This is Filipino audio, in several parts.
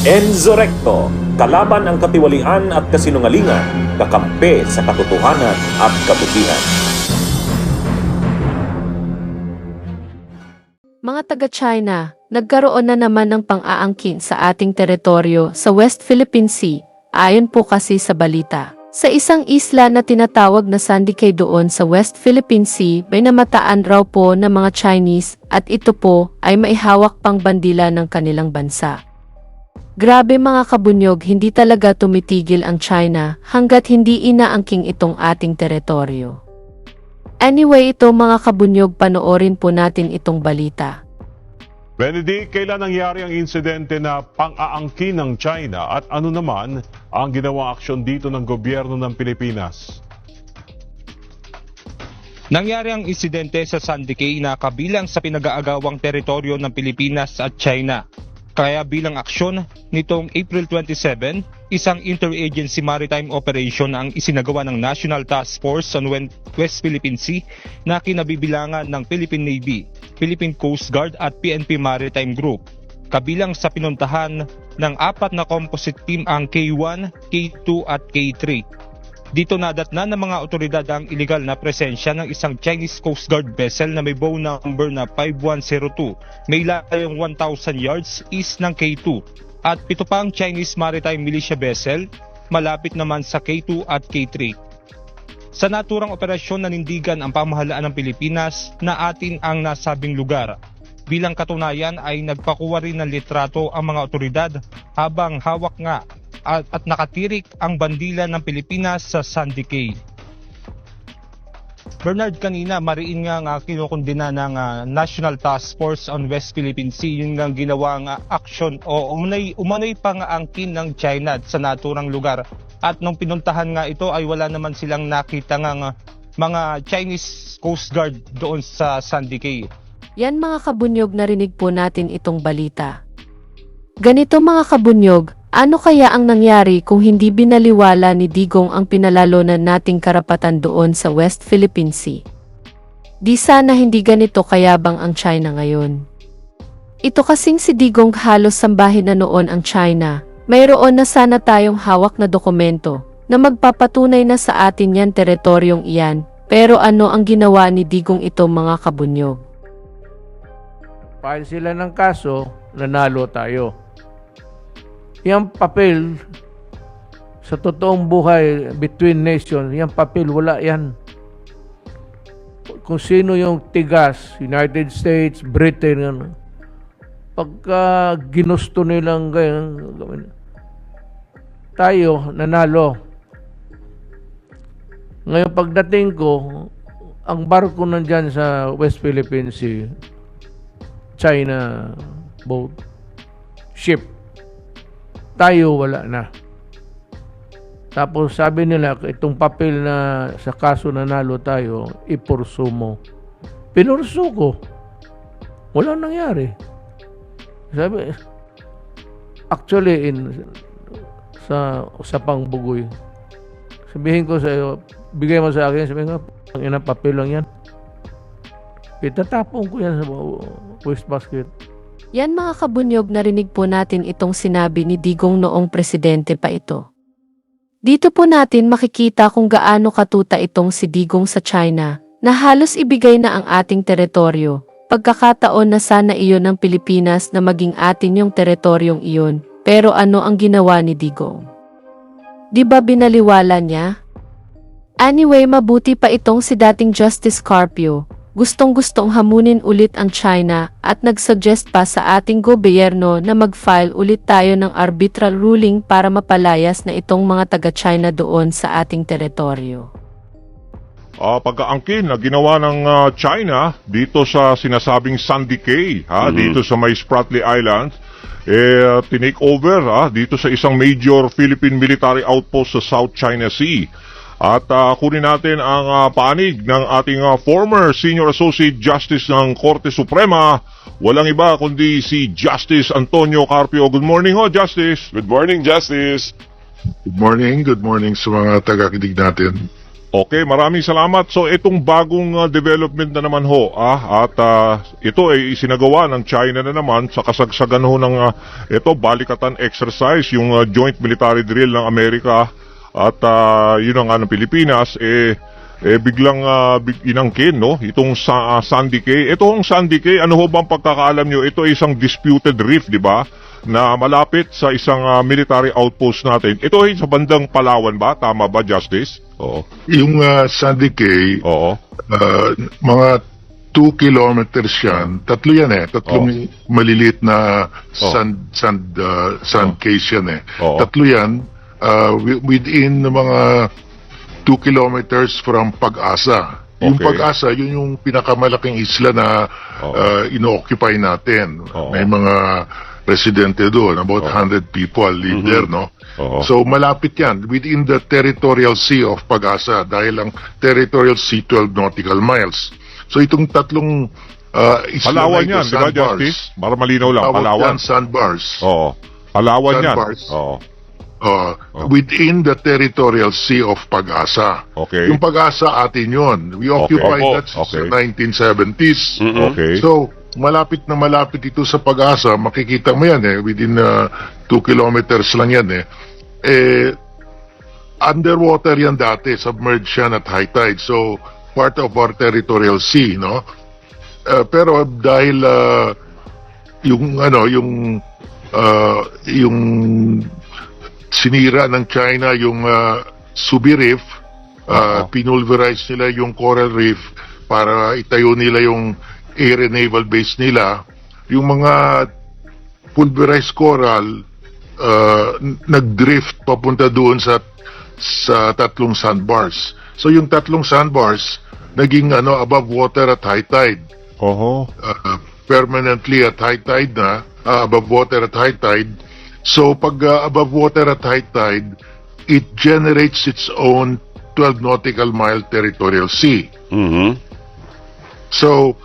Enzo Recto, kalaban ang katiwalian at kasinungalingan, kakampi sa katotohanan at kabutihan. Mga taga-China, nagkaroon na naman ng pang-aangkin sa ating teritoryo sa West Philippine Sea, ayon po kasi sa balita. Sa isang isla na tinatawag na Sandy Cay doon sa West Philippine Sea, may namataan raw po ng mga Chinese at ito po ay maihawak pang bandila ng kanilang bansa. Grabe mga kabunyog, hindi talaga tumitigil ang China hanggat hindi inaangking itong ating teritoryo. Anyway, ito mga kabunyog, panoorin po natin itong balita. Benedict, kailan nangyari ang insidente na pang-aangkin ng China at ano naman ang ginawang aksyon dito ng gobyerno ng Pilipinas? Nangyari ang insidente sa Sandy Cay na kabilang sa pinag-aagawang teritoryo ng Pilipinas at China. Kaya bilang aksyon, nitong April 27, isang interagency maritime operation ang isinagawa ng National Task Force on West Philippine Sea na kinabibilangan ng Philippine Navy, Philippine Coast Guard at PNP Maritime Group. Kabilang sa pinuntahan ng 4 na composite team ang K1, K2 at K3. Dito nadatnan ng mga otoridad ang iligal na presensya ng isang Chinese Coast Guard vessel na may bow number na 5102, may layong 1,000 yards east ng K2, at 7 pang Chinese Maritime Militia vessel malapit naman sa K2 at K3. Sa naturang operasyon, nanindigan ang pamahalaan ng Pilipinas na atin ang nasabing lugar. Bilang katunayan ay nagpakuha rin ng litrato ang mga otoridad habang hawak nga at nakatirik ang bandila ng Pilipinas sa Sandy Cay. Bernard, kanina mariin nga kinukundina ng National Task Force on West Philippine Sea yung nga ginawang aksyon o umano'y pang-aangkin ng China sa naturang lugar. At nung pinuntahan nga ito ay wala naman silang nakita ng mga Chinese Coast Guard doon sa Sandy Cay. Yan mga kabunyog, narinig po natin itong balita. Ganito mga kabunyog, ano kaya ang nangyari kung hindi binaliwala ni Digong ang pinalalonan nating karapatan doon sa West Philippine Sea? Di sana hindi ganito kayabang ang China ngayon. Ito kasing si Digong halos sambahin na noon ang China. Mayroon na sana tayong hawak na dokumento na magpapatunay na sa atin yan teritoryong iyan. Pero ano ang ginawa ni Digong ito mga kabunyog? File sila ng kaso, nanalo tayo. Yung papel sa totoong buhay between nations, yung papel wala yan. Kung sino yung tigas, United States, Britain, yan. Pagka ginusto nilang ganyan, tayo nanalo. Ngayon pagdating ko, ang barko nandyan sa West Philippine Sea, China boat, ship. Tayo wala na. Tapos sabi nila, itong papel na sa kaso nanalo tayo, ipursu mo. Pinursu ko. Walang nangyari. Sabi, actually, sa usapang bugoy, sabihin ko sa iyo, bigay mo sa akin, sabihin ko, ang ina papel lang yan. Itatapon ko yan sa wastebasket. Yan mga kabunyog, narinig po natin itong sinabi ni Digong noong presidente pa ito. Dito po natin makikita kung gaano katuta itong si Digong sa China na halos ibigay na ang ating teritoryo. Pagkakataon na sana iyon ng Pilipinas na maging atin yung teritoryong iyon. Pero ano ang ginawa ni Digong? Di ba binaliwala niya? Anyway, mabuti pa itong si dating Justice Carpio. Gustong-gustong hamunin ulit ang China at nagsuggest pa sa ating gobyerno na mag-file ulit tayo ng arbitral ruling para mapalayas na itong mga taga-China doon sa ating teritoryo. Pagkaangkin na ginawa ng China dito sa sinasabing Sandy Cay, dito sa may Spratly Islands, tinake over dito sa isang major Philippine military outpost sa South China Sea. At kunin natin ang panig ng ating former Senior Associate Justice ng Korte Suprema. Walang iba kundi si Justice Antonio Carpio. Good morning ho, Justice. Good morning, Justice. Good morning sa mga taga-kinig natin. Okay, maraming salamat. So itong bagong development na naman ho, at ito ay isinagawa ng China na naman sa kasagsagan ho ng ito balikatan exercise, yung joint military drill ng Amerika at yun ang ng Pilipinas biglang inangkin, no, itong Sandy Cay. Ito ang Sandy Cay, ano ho bang pagkakaalam nyo? Ito ay isang disputed reef, di ba? Na malapit sa isang military outpost natin. Ito ay sa bandang Palawan ba? Tama ba, Justice? Oo. Yung Sandy Cay, Oo. mga 2 kilometers yan. Tatlo yan eh. Tatlong maliliit na sand case yan eh. Oo. Tatlo yan within mga 2 kilometers from Pag-asa. Yung Okay. Pag-asa, yun yung pinakamalaking isla na ino-occupy natin. Oo. May mga residente doon. About 100 people live there, no? Oo. So malapit yan within the territorial sea of Pag-asa dahil ang territorial sea 12 nautical miles. So itong tatlong isla Palawan na yan, ito, di ba, sandbars. Justice? Para malinaw lang, Tawag Palawan. yan, sandbars. Oo. Palawan yan. Sandbars. Oo. Within the territorial sea of Pag-asa. Okay. Yung Pag-asa atin yun. We occupied Opo. that since Okay. the 1970s. Okay. So, malapit na malapit ito sa Pag-asa, makikita mo yan within 2 kilometers lang yan underwater yan dati, submerged yan at high tide. So, part of our territorial sea, no? Pero dahil yung sinira ng China yung Subi Reef, pinulverize nila yung coral reef para itayo nila yung air and naval base nila. Yung mga pulverized coral nag-drift papunta doon sa tatlong sandbars. So yung tatlong sandbars naging above water at high tide. Oho. Permanently at high tide na, above water at high tide. So pag above water at high tide, it generates its own 12 nautical mile territorial sea. So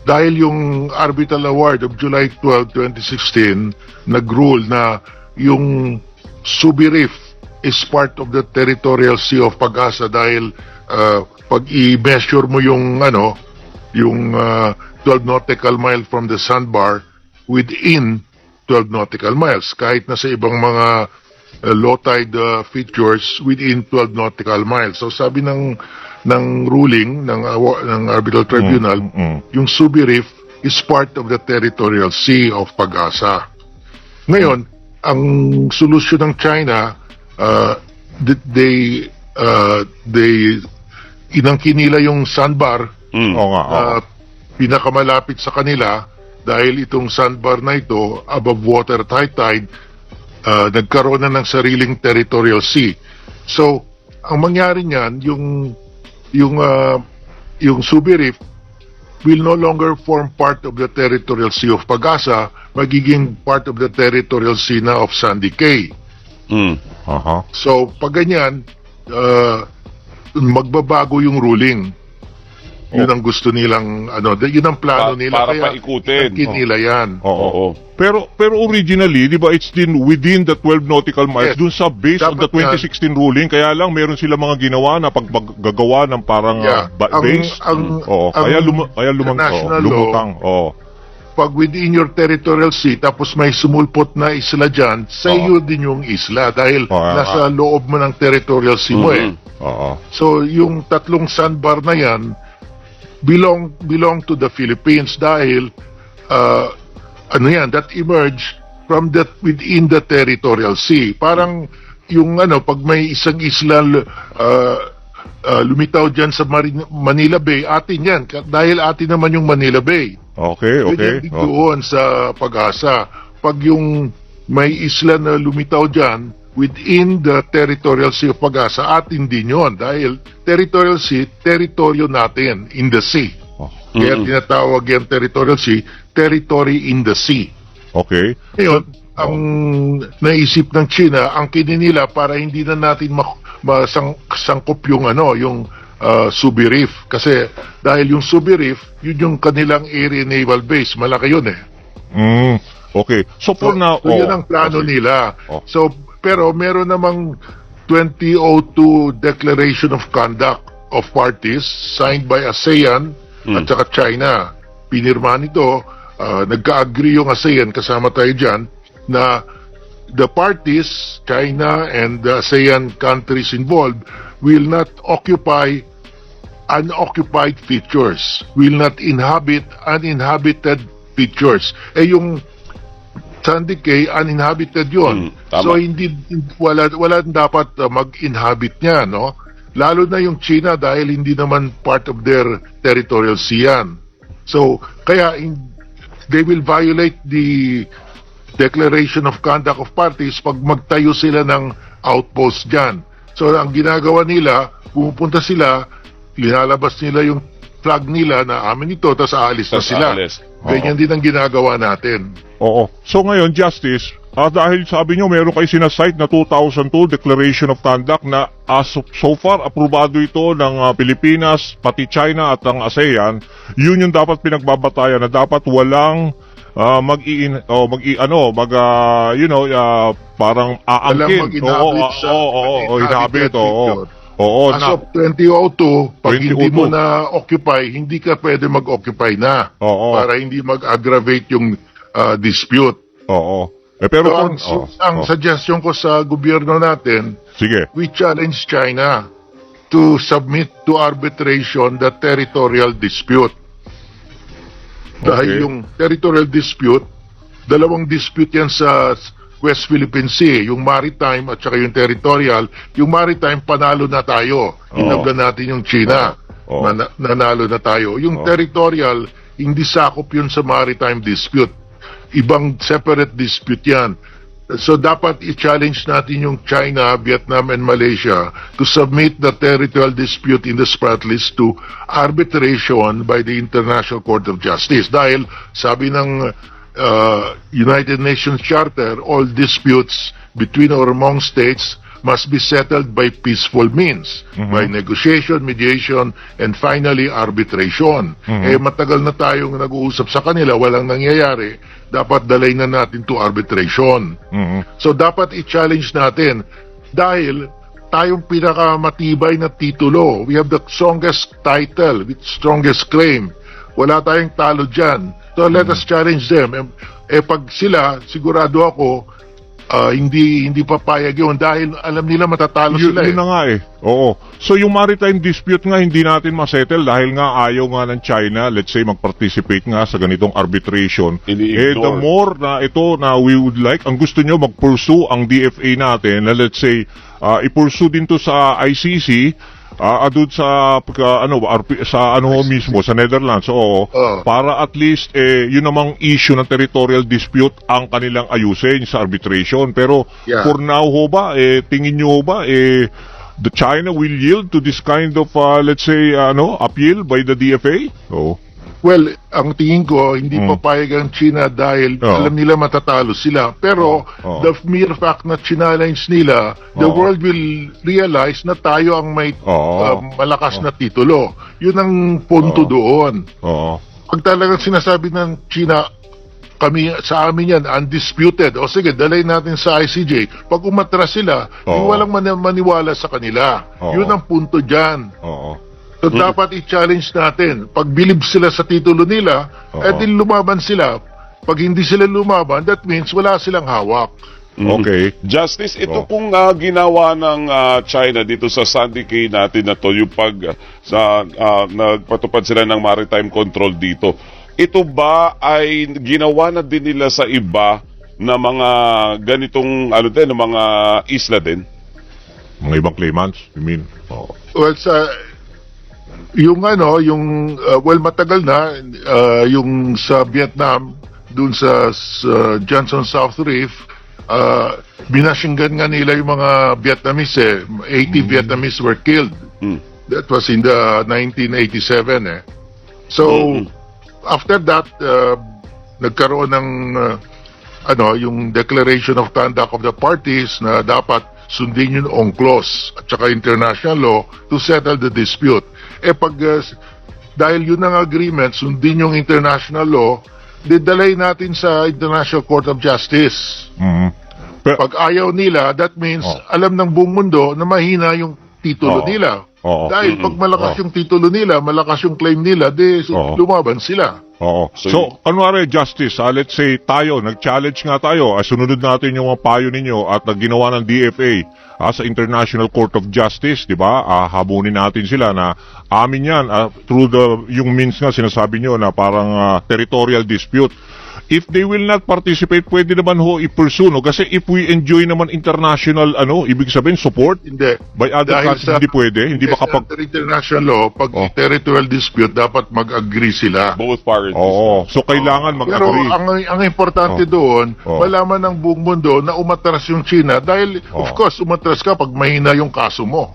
dahil yung Arbitral Award of July 12, 2016 nag-rule na yung Subi Reef is part of the territorial sea of Pag-asa dahil pag i-measure mo yung 12 nautical mile from the sandbar within 12 nautical miles kahit na sa ibang mga low tide features within 12 nautical miles. So sabi ng ruling ng Arbitral Tribunal, yung Subi Reef is part of the territorial sea of Pag-asa. Ngayon, ang solusyon ng China, they inangkin nila yung sandbar Oo nga. Oo. pinakamalapit sa kanila dahil itong sandbar na ito above water at high tide nagkaroon na ng sariling territorial sea. So, ang mangyari niyan, yung Subi Reef will no longer form part of the territorial sea of Pag-asa, magiging part of the territorial sea na of Sandy Cay. Aha. So, pag ganyan, magbabago yung ruling. Yun ang gusto nilang, yun ang plano nila. para Kaya paikutin. inangkin nila yan. Oo. Pero originally, di ba, it's din within the 12 nautical miles, Yes. dun sa base of the Dapat 2016 ruling, kaya lang meron sila mga ginawa na paggagawa ng parang Yeah. base. Oo. Kaya international lumutang. Oo. Pag within your territorial sea, tapos may sumulpot na isla dyan, sa iyo din yung isla dahil Oo. nasa loob mo ng territorial sea mo Oo. So, yung tatlong sandbar na yan, belong to the Philippines dahil that emerged from within the territorial sea. Parang yung pag may isang isla lumitaw dyan sa Manila Bay, atin yan dahil atin naman yung Manila Bay. Okay. Ganyan din doon sa Pag-asa. Pag yung may isla na lumitaw dyan within the territorial sea of Pag-asa, atin din yun dahil territorial sea, teritoryo natin in the sea. Kaya tinatawag yan territorial sea, territory in the sea. Okay. Ngayon, ang naisip ng China, ang kininila para hindi na natin masangkop yung Subi Reef. Kasi dahil yung Subi Reef, yun yung kanilang area naval base. Malaki yun Okay. So for now, So yun ang plano nila. So, pero meron namang 2002 Declaration of Conduct of Parties signed by ASEAN at saka China. Pinirma nito, nagka-agree yung ASEAN, kasama tayo dyan, na the parties, China and the ASEAN countries involved, will not occupy unoccupied features, will not inhabit uninhabited features. Yung Sandy Cay, uninhabited yun. Tama. So wala dapat mag-inhabit niya, no? Lalo na yung China dahil hindi naman part of their territorial sea yan. So, kaya they will violate the Declaration of Conduct of Parties pag magtayo sila ng outpost dyan. So, ang ginagawa nila, pumupunta sila, linalabas nila yung flag nila na amin ito, tapos aalis na Tas sila. aalis. Ganyan din ang ginagawa natin. Oo. So ngayon, Justice, dahil sabi nyo meron kayo sinasite na 2002 Declaration of Conduct na so far aprobado ito ng Pilipinas, pati China at ang ASEAN, yun yung dapat pinagbabatayan na dapat walang parang aangkin. Walang mag-inhabit sa inhabit. feature. Oo, As of 2002, pag hindi 2002. mo na occupy, hindi ka pwede mag-occupy na. Oo. Para hindi mag-aggravate yung dispute. Oo. Pero So, ang suggestion ko sa gobyerno natin, sige. we challenge China to submit to arbitration the territorial dispute. Dahil yung territorial dispute, dalawang dispute yan sa West Philippine Sea, yung maritime at saka yung territorial. Yung maritime, panalo na tayo. Hinablan natin yung China. Oo. Nanalo na tayo. Yung territorial, hindi sakop yun sa maritime dispute. Ibang separate dispute yan. So dapat i-challenge natin yung China, Vietnam, and Malaysia to submit the territorial dispute in the Spratlys to arbitration by the International Court of Justice. Dahil sabi ng United Nations Charter, all disputes between or among states must be settled by peaceful means, by negotiation, mediation, and finally arbitration. Matagal na tayong nag-uusap sa kanila, walang nangyayari, dapat dalay na natin to arbitration. So dapat i-challenge natin dahil tayong pinakamatibay na titulo. We have the strongest title, with strongest claim. Wala tayong talo dyan. So let us challenge them. Pag sila, sigurado ako, hindi papayag yun dahil alam nila matatalo Yun, sila. yun na nga eh. Oo. So yung maritime dispute nga hindi natin masettle dahil nga ayaw nga ng China, let's say, mag-participate nga sa ganitong arbitration. Ini-ignore. The more na ito na we would like, ang gusto nyo mag-pursue ang DFA natin na let's say, i-pursue din to sa ICC, doon sa mismo sa Netherlands, para at least yun namang issue ng territorial dispute ang kanilang ayusin sa arbitration. Pero for now ho ba, tingin nyo ho ba the China will yield to this kind of let's say appeal by the DFA? Well, ang tingin ko, hindi papayag ang China dahil alam nila matatalo sila. Pero the mere fact na challenge nila, the world will realize na tayo ang may malakas na titulo. Yun ang punto doon. Pag talagang sinasabi ng China, sa amin yan, undisputed. O sige, dalay natin sa ICJ. Pag umatras sila, walang maniwala sa kanila. Yun ang punto dyan. So dapat i-challenge natin. Pag bilib sila sa titulo nila, di lumaban sila. Pag hindi sila lumaban, that means wala silang hawak. Okay. Justice, ito pong ginawa ng China dito sa Sandy Cay natin na to, yung nagpatupad sila ng maritime control dito. Ito ba ay ginawa na din nila sa iba na mga ganitong mga isla din? Mga ibang claimants, you mean? Well, matagal na yung sa Vietnam, dun sa Johnson South Reef, binashinggan nga nila yung mga Vietnamese 80 Vietnamese were killed. That was in the 1987 So after that nagkaroon ng yung Declaration of Conduct of the Parties na dapat sundin yung UNCLOS at saka international law to settle the dispute. Dahil yun ang agreement, sundin yung international law, didalay natin sa International Court of Justice. Pero, Pag ayaw nila, that means alam ng buong mundo na mahina yung titulo nila. Oo. Dahil pag malakas Oo. yung titulo nila, malakas yung claim nila, Oo. lumaban sila. Oo. So, So, kunwari, Justice, let's say tayo, nag-challenge nga tayo, sununod natin yung mga payo ninyo at ginawa ng DFA sa International Court of Justice, di ba? Habunin natin sila na amin yan through yung means nga sinasabi nyo na parang territorial dispute. If they will not participate, pwede naman ho i-pursue, no? Kasi if we enjoy naman international, ibig sabihin, support Hindi. by other Dahil countries, hindi pwede, hindi makapag... Under international law, pag territorial dispute, dapat mag-agree sila. both parties. Oo. So, kailangan Pero mag-agree. ang importante doon, Oh. malaman ng buong mundo na umatras yung China dahil, of Oh. course, umatras ka pag mahina yung kaso mo.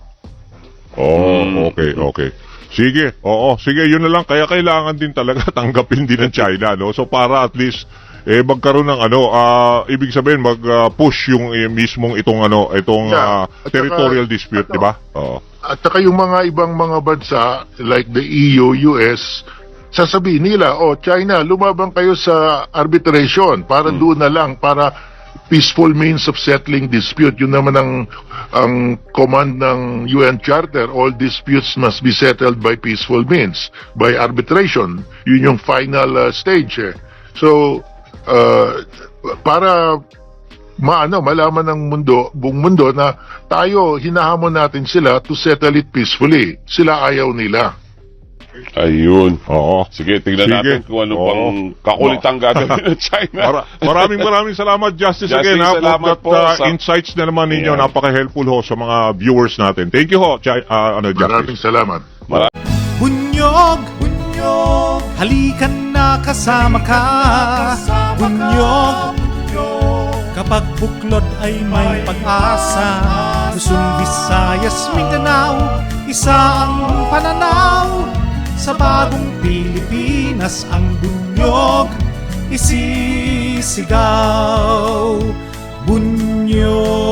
Okay. Sige, sige, yun na lang. Kaya kailangan din talaga tanggapin din ng China, no? So, para at least, magkaroon ng ibig sabihin, mag-push yung mismong itong Yeah. At territorial saka, dispute, di ba? Oo. At saka yung mga ibang mga bansa, like the EU, US, sasabihin nila, China, lumabang kayo sa arbitration para doon na lang, para peaceful means of settling dispute. Yun naman ang command ng UN Charter. All disputes must be settled by peaceful means, by arbitration. Yun yung final stage. So, para malaman ng buong mundo na tayo, hinahamon natin sila to settle it peacefully. Sila ayaw nila. Ayun. Oo. Sige, tingnan natin kung ano pang kakulitang gagawin ng China. Maraming salamat, Justice, Justice, again. salamat For po that sa- insights na naman ninyo. Yeah. Napaka-helpful ho sa mga viewers natin. Thank you ho, Maraming Justice. salamat. Bunyog, halikan na kasama ka. Bunyog, kapag buklod ay may pag-asa. Luzon, Visayas, Mindanao, isa ang pananaw. Sa bagong Pilipinas ang bunyog isisigaw. Bunyog.